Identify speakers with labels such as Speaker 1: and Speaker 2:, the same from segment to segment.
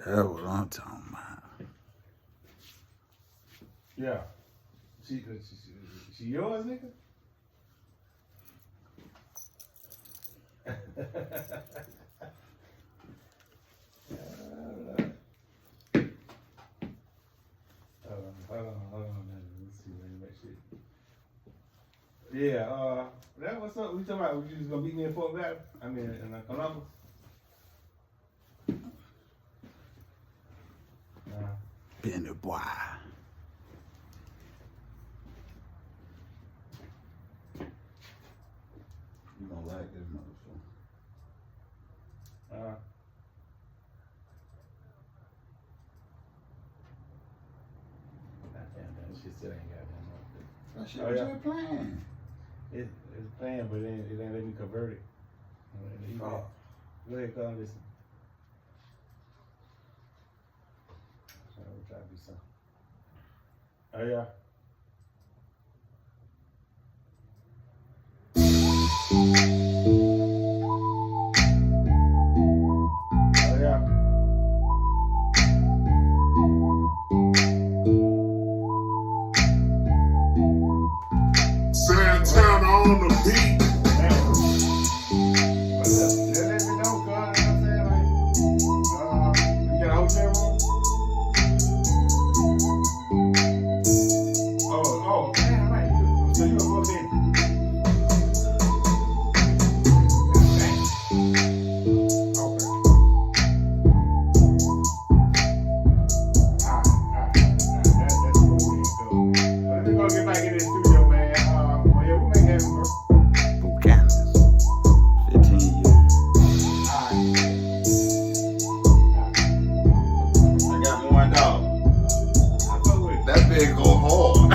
Speaker 1: That's what I'm talking about.
Speaker 2: Yeah. She yours, nigga? Hold on. Let's see. Let me make sure. Yeah, that what's up? We talking about you just gonna beat me in Fort Valley? I mean, in Columbus?
Speaker 1: Bany Boy. You don't like this motherfucker.
Speaker 2: That shit still ain't got that much.
Speaker 1: That shit was just playing.
Speaker 2: It's playing, but it ain't let me convert it. Go ahead, call and listen. We'll try to do something. Oh, yeah.
Speaker 3: Santana on the beat.
Speaker 2: What's up? Just let me know, cuz. You know what I'm saying? Like, you got a hotel room? Oh, man, right. So you gonna go there? Dang. Okay. All right. That's cool. So let me go get back in this studio, man. Well, yeah, we make that work.
Speaker 1: Buchanan. 15 years. I got one dog. That bit go hard.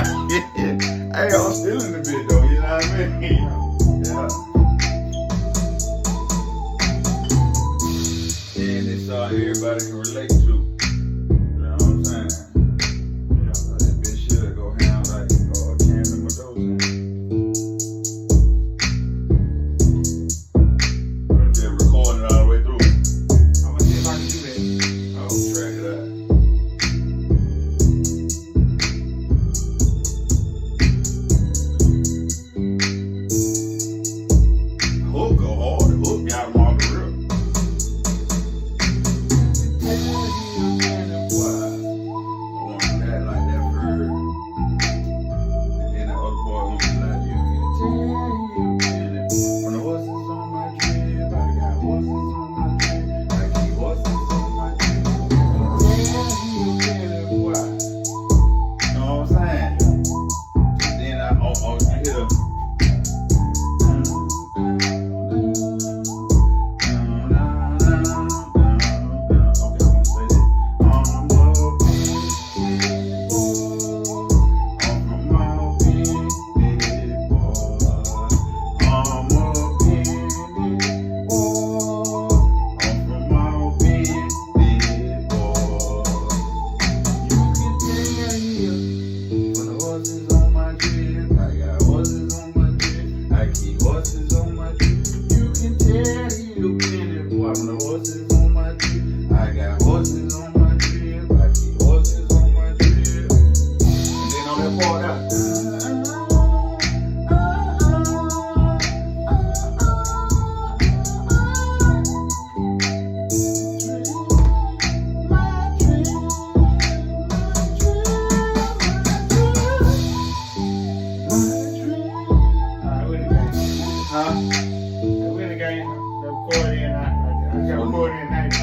Speaker 1: Hey, I'm still in the bit though, you know what I mean? Yeah. And it's all everybody can relate to. You know what I'm saying? Yeah. So that bitch should go down like a can of Mendoza. I'm just recording it all the way through.
Speaker 2: I'm gonna see if I can do that.
Speaker 1: I'll track it out. Hook go hard. The hook got him off the rip. I want that like that bird. And then the other part want to be like, you can tell you can. When the horses on my trip, I got horses on my trip. I keep horses on my trip. You can tell you can, boy. You know what I'm saying? And then you hit a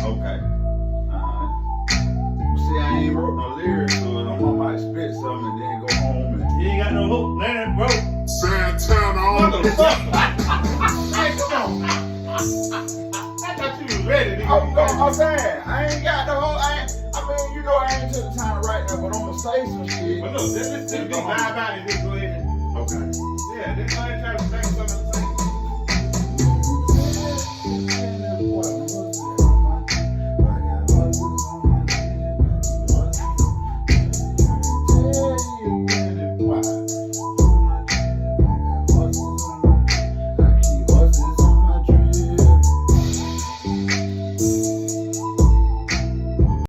Speaker 1: okay. See, I ain't wrote no lyrics, so I might spit something and then go home and.
Speaker 2: You ain't got no hook, man, bro.
Speaker 3: Santana on the beat.
Speaker 2: Hey, come on. I thought you was ready, nigga.
Speaker 1: I'm saying, I ain't got the whole. I mean, you know, I ain't took the time to write that, but I'm gonna say some shit.
Speaker 2: But look, this be vibe out and just go ahead and.
Speaker 1: Okay.
Speaker 2: Yeah, this I ain't trying to think something.